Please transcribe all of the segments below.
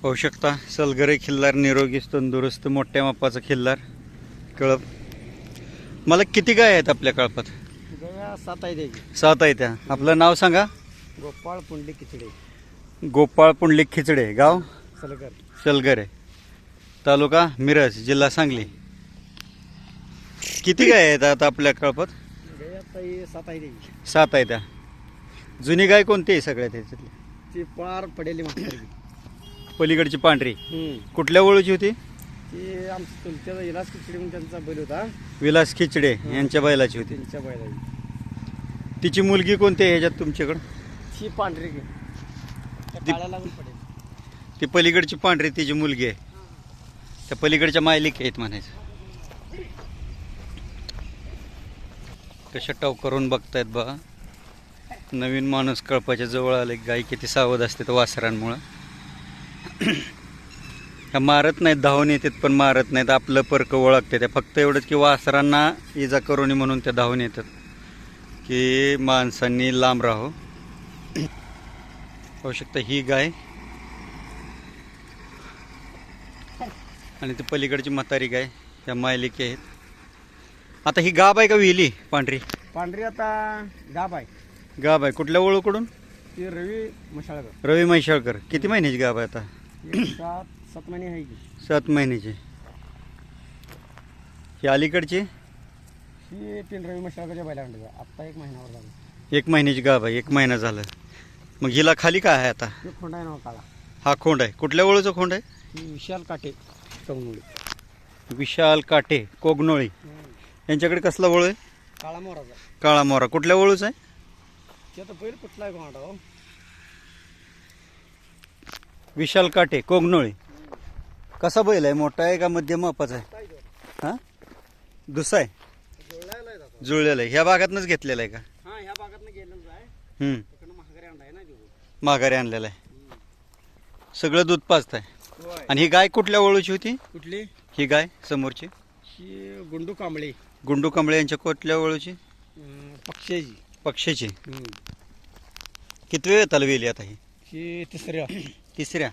होऊ शकता सलगरे खिल्लार निरोगी तंदुरुस्त मोठ्या मापाचा खिल्लार कळप. मला किती गाय आहेत आपल्या कळपात? गया 7 आहे त्याची. 7 आहे त्या. आपलं नाव सांगा. गोपाळ पुंडलिक खिचडे, गोपाळ पुंडलिक खिचडे, गाव सलगर. सलगरे, तालुका मिरज, जिल्हा सांगली. किती गाय आहेत आता आपल्या कळपात? गया 7 आहे त्याची. 7 आहे त्या. जुनी गाय कोणती आहे सगळ्यात त्याच्यातली? ती पार पडेली म्हातारी. पलीकडची पांढरी कुठल्या वळूची होती? ती आमच्या चुलत्याचा इलाज खिचडी म्हणून त्यांचा बैल होता. विलास खिचडे यांच्या बैलाची होती. त्यांच्या बैलाची. तिची मुलगी कोणती आहे ह्याच्यात तुमच्याकडं? ती पांढरी घे काळ्या लागून पडेल. ती पलीकडची पांढरी तिची मुलगी आहे. त्या पलीकडच्या मायलिक आहेत म्हणायचं. कशा टाव करून बघतायत बघा. नवीन माणूस कळपाच्या जवळ आले गाय किती सावध असते तर वासरांमुळं. ह्या मारत नाहीत, धावून येतात पण मारत नाहीत. आपलं परक ओळखते त्या. फक्त एवढंच की वासरांना इजा करू नये म्हणून त्या धावून येतात की माणसांनी लांब राहो. होऊ शकतं ही गाय आणि ती पलीकडची म्हातारी गाय ह्या मायलिके आहेत. आता ही गाब आहे का विहिली पांढरी? पांढरी आता गाब आहे. गाब आहे. कुठल्या ओळूकडून? ती रवी मशाळकर. रवी म्हैशाळकर. किती महिन्याची गाब आहे आता? 7 महिने आहे की. 7 महिन्याची. ही अलीकडची? ही तीन रवी मशाळकरच्या बैला अंडे आत्ता 1 महिन्यावर झाला. 1 महिन्याची गाब आहे. 1 महिना झालं. मग हिला खाली काय आहे आता? हे खोंड आहे ना काळा. हा खोंड आहे. कुठल्या ओळूचा खोंड आहे? ही विशाल काटे कवनोळी. विशाल काटे कोगनोळी. यांच्याकडे कसला वळू आहे? काळा मोराचा. काळा मोरा. कुठल्या वळूचा आहे? ते आता बैल कुठला आहे कोणाला हो? विशाल काटे कोगनोळी. कसा बैल आहे? मोठा आहे का मध्यम मापाचा आहे? हा, दुसरा आहे. जुळलेला आहे दादा. जुळलेला आहे. ह्या भागातनंच घेतलेला आहे का? हा ह्या भागातनं गेलेलं आहे. तिकडनं महागारी अंडा आहे ना देऊ. माघारी आणलेला आहे. सगळं दूध पाजत आहे. होय. आणि ही गाय कुठल्या वळूची होती? कुठली? ही गाय समोरची ही गुंडू कांबळे. गुंडू कांबळे यांच्या कुठल्या वळूची? पक्षाची. पक्षीची. किती वेळ तलवेली आता ही? ही तिसऱ्या. तिसऱ्या.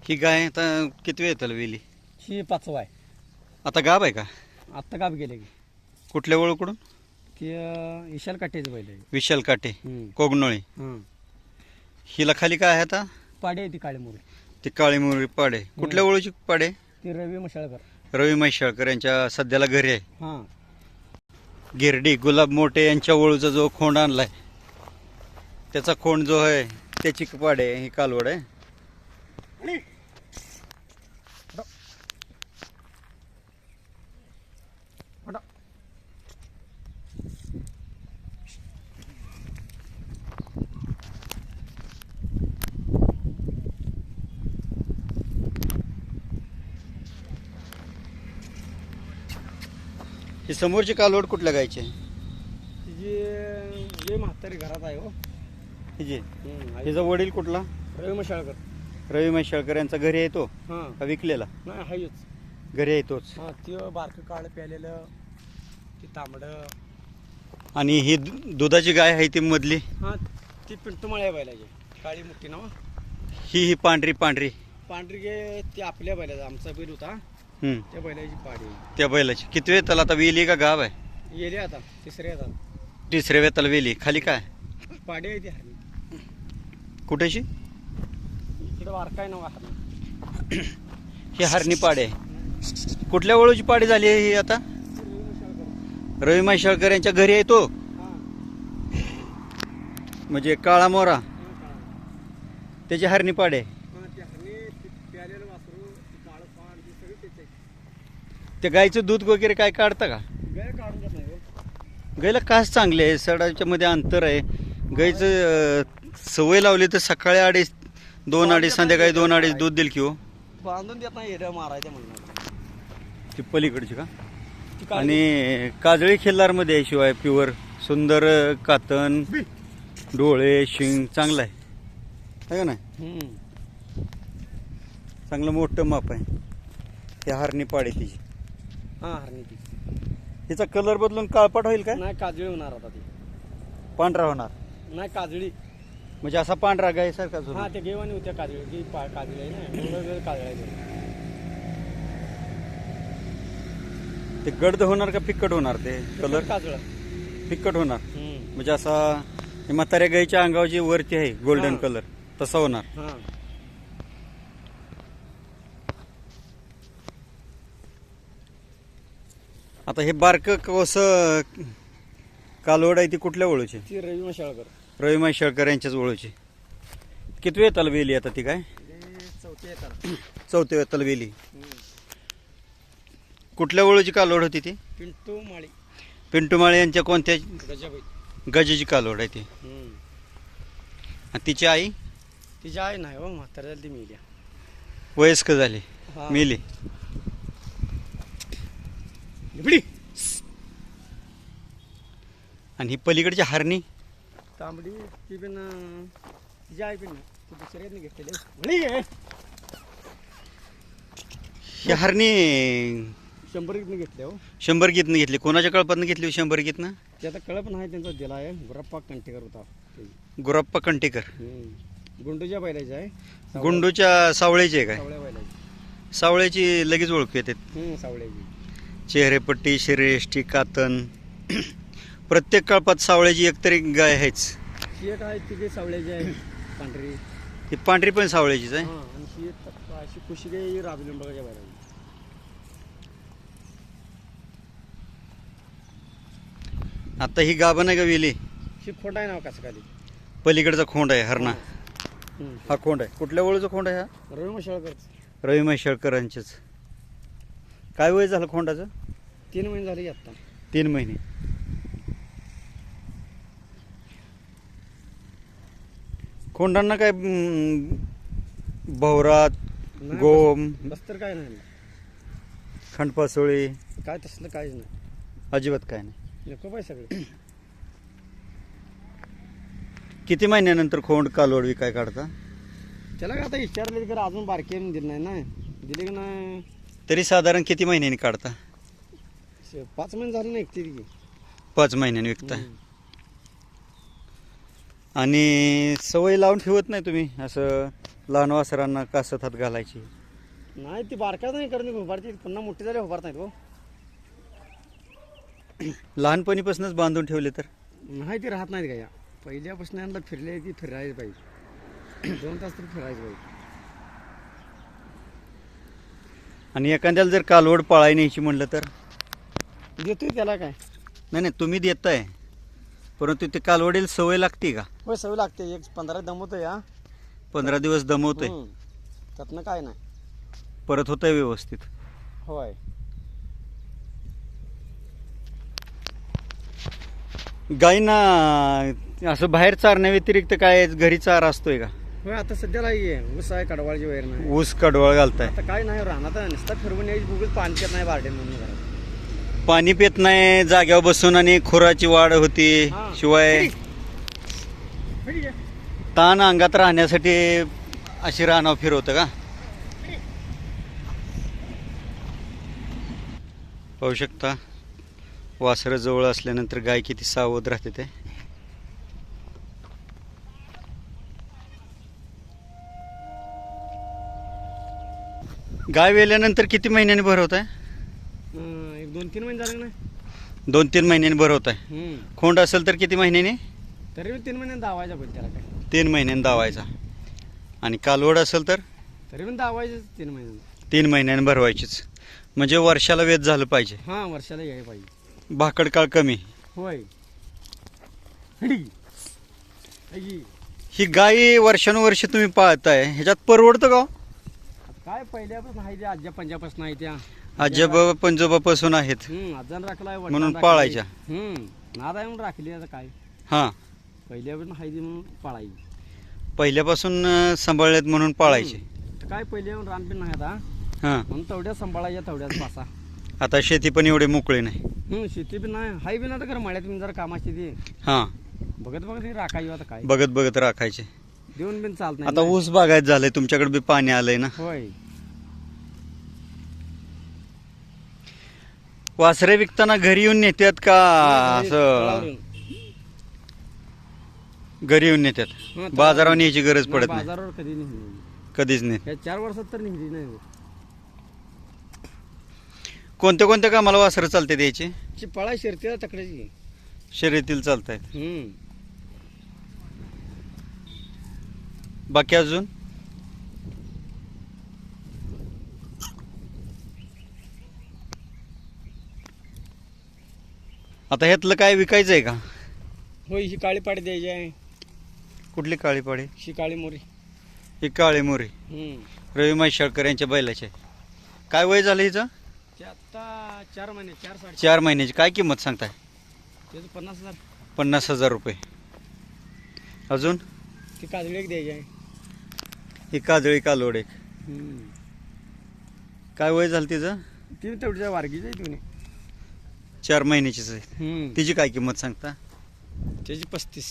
ही गाय आता किती वेळ तलवेली? ही 5वा आहे. आता गाब आहे का? आत्ता गाब गेले की. कुठल्या वळूकडून? ती विशाल काटेच बैल आहे. विशाल काटे कोगनोळी. हिला खाली काय आहे आता? पाडे आहे ती काळी मोरी. ती काळी मुरळी पाडे. कुठल्या वळूची पाडे? ती रवी मशाळकर. रवी म्हैशाळकर यांच्या सध्याला घरी आहे. हां. गिरडी गुलाब मोठे यांच्या वळूचा जो खोंड आणलाय त्याचा खोंड जो आहे त्याची पाडे ही कालवड आहे. ही समोरची कालवड कुठल्या गायची आहे? जे म्हातारी घरात आहे हो. हिची. हिचा वडील कुठला? रवी मशाळकर. रवी म्हैशाळकर यांचा घरी आहे तो हां. का विकलेला? नाही हायच. घरी आहे तोच. हां ते बारकं काळं प्यालेलं ती तांबडं. आणि ही दुधाची गाय आहे ती मधली? हां ती पिंटूमाळ्या बैलाची काळी मोठी ना. ही पांढरी पांढरी पांढरी गे ती आपल्या बैलाचा आमचा बैल होता त्या बैलाची पाडी. त्या बैलाची. किती वेळ त्याला आता वेली का गाव आहे? गेले आता तिसऱ्या आता. तिसऱ्या वेताला वेली. खाली काय पाडी आहे ती हरणी. कुठेशी? इकडे वारकाय ना वाहर. ही हरणी पाडे आहे. कुठल्या वळूची पाडी झाली आहे ही आता? रवी म्हैशाळकर यांच्या घरी आहे तो म्हणजे काळा मोरा त्याची हरणी पाडे. त्या गाईचं दूध वगैरे काय काढतं का? गाईला कास चांगली आहे. सडाच्या मध्ये अंतर आहे. गाईचं सवय लावली तर सकाळी 2:30 2:30 संध्याकाळी 2:30 दूध देईल की हो. बांधून देत नाही हेड मारायचं म्हणणार. ती पलीकडची का? आणि काजळी खिल्लारमध्ये आहे शिवाय प्युअर सुंदर कातन डोळे शिंग चांगलं आहे का नाही? चांगलं मोठं माप आहे. त्या हरणी पाडी तिची. हा हरणी ती. हिचा कलर बदलून काळपट होईल काय? नाही काजळी होणार आता ती. पांढरा होणार नाही काजळी. म्हणजे असा पांढरा गायसारखा हा होणार. ते गेवानी होत्या काजळी की काजळी आहे ना वेगवेगळे काजळी आहे. ते गडद होणार का फिक्कट होणार ते कलर? काजळ. फिक्कट होणार म्हणजे असा हे म्हाताऱ्या गाईच्या अंगावर जी वरती आहे गोल्डन हा. कलर तसा होणार. हा आता हे बारक कस कालवड आहे ती कुठल्या ओळूची? ती रवी मशाळकर. रवी शेळकर यांच्याच ओळूची. किती वेताला वेली आता ती काय? चौथी येतात. चौथ्या वेताला वेली. कुठल्या ओळूची कालवड होती ती? पिंटू माळी. पिंटू माळे यांच्या कोणत्या गजाबाई. गजेची कालवड आहे ती? आणि तिची आई तिची आई नाही हो म्हातारी झाली ती मेली. वयस्क झाली हा. मेली. लिबडी. आणि ही पलीकडची हरणी तांबडी ती पण तिची आई पण नाही. ती दुसऱ्याने घेतलेली. ही हरणी 100 गीतने घेतले हो. 100 गीतनं घेतली. कोणाच्या कळपातनं घेतली 100 गीतनं? ते आता कळप नाही त्यांचा दिला आहे. गुरप्पा कंटेकर होता ते. गुरप्पा कंटेकर. गुंडूच्या बैलाची आहे. गुंडूच्या सावळेची आहे काय? सावळ्या बैलाची. सावळ्याची लगेच ओळखू येते. सावळ्याची. चेहरेपट्टी, शरीरयष्टी, कातन प्रत्येक कळपात सावळ्याची एकतरी गाय आहेच. ही एक आहे ती काही सावळ्याची आहे पांढरी. ती पांढरी पण सावळ्याचीच आहे. आणि ही एक अशी कुशी काही राबलिंबाच्या बैलाची. आता ही गाभण आहे का वेली? ही खोट आहे ना कसं खाली. पलीकडचा खोंड आहे हरणा. हा खोंड आहे. कुठल्या ओळूचा खोंड आहे हा? रवी मशाळकर. रवी महेश्वरकरांचेच. काय वय झालं खोंडाचं? 3 महिने झाले आता. 3 महिने. खोंडांना काय भवरात, नाही, गोम, बस तर काय नाही. खंडपासोळी काय तसलं काहीच नाही. अजिबात काय नाही. नको पाय सगळे. किती महिन्यानंतर खोंड कालवड विकाय काढता? त्याला काय आता विचारले तर अजून बारके दिले नाही ना. दिले की नाही. तरी साधारण किती महिन्यांनी काढता? 5 महिने झाले ना एकटी की. 5 महिन्यांनी विकता. आणि सवय लावून ठेवत नाही तुम्ही असं लहान वासरांना कासत हात घालायची? नाही ती बारकाच नाही करणे उभारती. पुन्हा मोठी झाली उभारत नाहीत हो. लहानपणीपासूनच बांधून ठेवले तर? नाही ती राहत नाहीत का या. पहिल्यापासून यांना फिरले ती फिरायला पाहिजे. 2 तास तरी फिरायचं पाहिजे. आणि एखाद्याला जर कालवड पाळायला न्यायची म्हणलं तर? देतोय त्याला काय. नाही नाही, तुम्ही देताय परंतु ते कालवडीला सवय लागते का? होय सवय लागते. 15 दमवतो या. 15 दिवस दमवतोय. त्यातनं काय नाही. परत होतंय व्यवस्थित. होय. गायींना असं बाहेर चारण्या व्यतिरिक्त काय घरी चारा असतोय का? होय आता सध्याला आहे ऊस आहे कडवाळची वैर नाही. ऊस कडवळ घालताय? आता काय नाही राहणार नुसता फिरवून यायची बुगच पाणी पित नाही बारडे म्हणून घरात. पाणी पित नाही जाग्यावर बसून आणि खुराची वाढ होती. शिवाय ताण अंगात राहण्यासाठी अशी रानाव फिरवतं का? पाहू शकता वासरं जवळ असल्यानंतर गाय किती सावध राहते ते. गाय वेल्यानंतर किती महिन्यांनी भरवत आहे? 2-3 महिने झाले ना. 2-3 महिन्यांनी भरवत आहे. खोंड असेल तर किती महिन्यांनी? तरी 3 महिन्यांनी दावायचा पण त्याला काय. 3 महिन्यांनी दावायचा. आणि कालवड असेल तर तरी पण दावायचं 3 महिन्यांनी. 3 महिन्यांनी भरवायचीच. म्हणजे वर्षाला वेध झालं पाहिजे. हा वर्षाला यायला पाहिजे. भाकड काळ कमी. होय. ही गाय वर्षानुवर्ष तुम्ही पाळताय ह्याच्यात परवडतं का? काय पहिल्यापासून आहे ते आज्या पंजापासून आहे त्या. आजोबा पंजोबापासून आहेत आजान राखलाय म्हणून पाळायच्या. नाद आहे म्हणून राखली आता काय. हा पहिल्यापासून आहे म्हणून पाळायची. पहिल्यापासून सांभाळलेत म्हणून पाळायचे. काय पहिले रानपीण नाही आता. हा म्हणून तेवढ्या सांभाळायच्या तेवढ्याच पासा. आता शेती पण एवढे मोकळे नाही. शेती बी नाही हाय बी ना तर मळ्यात मी जरा कामाची ती हा बघत बघत राखायची आता काय. बघत बघत राखायचे. देऊन बिन चालत नाही. आता ऊस बागायत झालंय तुमच्याकडे बी पाणी आलंय ना. होय. वासरे विकताना घरी येऊन नेतात का असं तळावरून. घरी येऊन नेतात हां, बाजारावर न्यायची गरज नाही, पडत नाही बाजारावर कधी नाही. कधीच नाही. या 4 वर्षात तर निघली नाही. कोणत्या कोणत्या कामाला वासरं चालते द्यायची ची पळा शिरतीला तकड्याची. शर्यतील चालतायत बाकी अजून आता ह्यातलं काय विकायचं आहे का होय, ही काळी पाडी द्यायची आहे. कुठली काळी पाडी ही काळी मोरी. ही काळी मोरी रवी म्हैसाळकर यांच्या बैलाचे काय वय झालं हिचं ते आता 4 महिने 4 4 महिन्याची काय किंमत सांगताय त्याचं 50,000. 50,000 रुपये अजून ती काजळी एक द्यायची आहे. ही काजळी कालोड एक काय वय झालं तिचं ती तेवढ्या वारगीच आहे तुम्ही. 4 महिन्याचीच आहे तिची काय किंमत सांगता त्याची 35.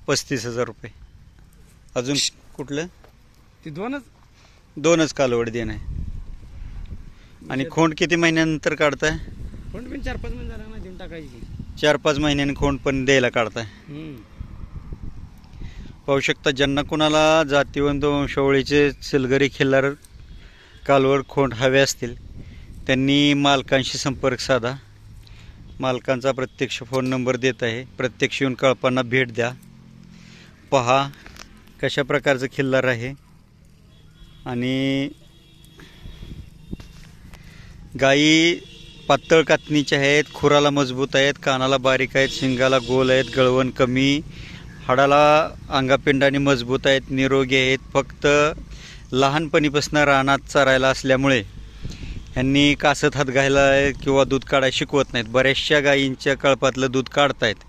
35,000 रुपये अजून कुठलं ती दोनच कालवड देण आहे आणि खोंड किती महिन्यानंतर काढताय पण 4-5 महिने झाला ना देऊन टाकायची. 4-5 महिन्यांनी खोंड पण द्यायला काढताय पाहू शकता ज्यांना कोणाला जातीवंत वंशावळीचे सिलगरी खिल्लार कालवड खोंड हवे असतील त्यांनी मालकांशी संपर्क साधा. मालकांचा प्रत्यक्ष फोन नंबर देत आहे. प्रत्यक्ष येऊन कळपांना भेट द्या. पहा कशा प्रकारचं खिल्लार आहे आणि गाई पातळ कातणीच्या आहेत, खुराला मजबूत आहेत, कानाला बारीक आहेत, शिंगाला गोल आहेत, गळवण कमी, हाडाला अंगापिंडाने मजबूत आहेत, निरोगी आहेत. फक्त लहानपणीपासून रानात चरायला असल्यामुळे ह्यांनी कासत हात घायला किंवा दूध काढायला शिकवत नाहीत. बऱ्याचशा गायींच्या कळपातलं दूध काढतायत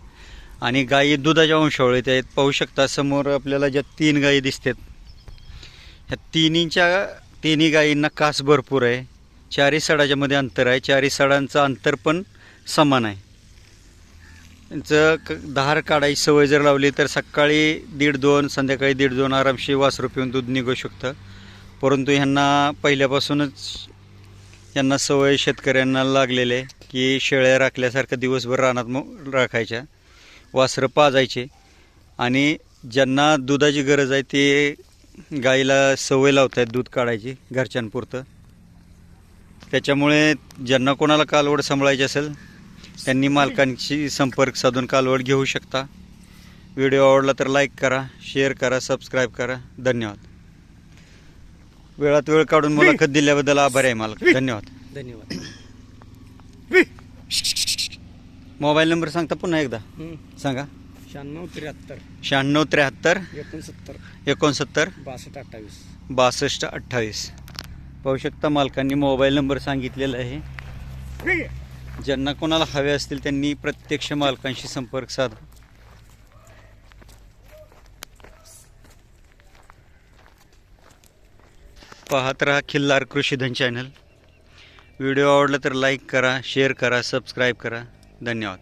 आणि गायी दुधाच्या वंशावळीत आहेत. पाहू शकता समोर आपल्याला ज्या 3 गायी दिसतात ह्या तिन्ही गायींना कास भरपूर आहे. 4 सडाच्या मध्ये अंतर आहे. 4 सडांचं अंतर पण समान आहे. त्यांचं धार काढायची सवय जर लावली तर सकाळी 1.5-2 संध्याकाळी 1.5-2 आरामशी वासरू पिऊन दूध निघू शकतं. परंतु ह्यांना पहिल्यापासूनच यांना सवय शेतकऱ्यांना लागलेले आहे की शेळ्या राखल्यासारखं दिवसभर रानात राखायच्या, वासरं पाजायचे आणि ज्यांना दुधाची गरज आहे ते गाईला सवय लावत आहेत दूध काढायची घरच्यांपुरतं. त्याच्यामुळे ज्यांना कोणाला कालवड सांभाळायची असेल त्यांनी मालकांशी संपर्क साधून कालवड घेऊ शकता. व्हिडिओ आवडला तर लाईक करा, शेअर करा, सबस्क्राईब करा. धन्यवाद. वेळात वेळ काढून मुलाखत दिल्याबद्दल आभार आहे मालक. धन्यवाद. धन्यवाद. मोबाईल नंबर सांगता पुन्हा एकदा सांगा. 9673 9673 69 69 62 28 62 28. पाहू शकता मालकांनी मोबाईल नंबर सांगितलेला आहे. ज्यांना कोणाला हवे असतील त्यांनी प्रत्यक्ष मालकांशी संपर्क साधा. पाहत रहा खिल्लार कृषीधन चॅनल. व्हिडिओ आवडला तर लाईक करा, शेअर करा, सबस्क्राईब करा. धन्यवाद.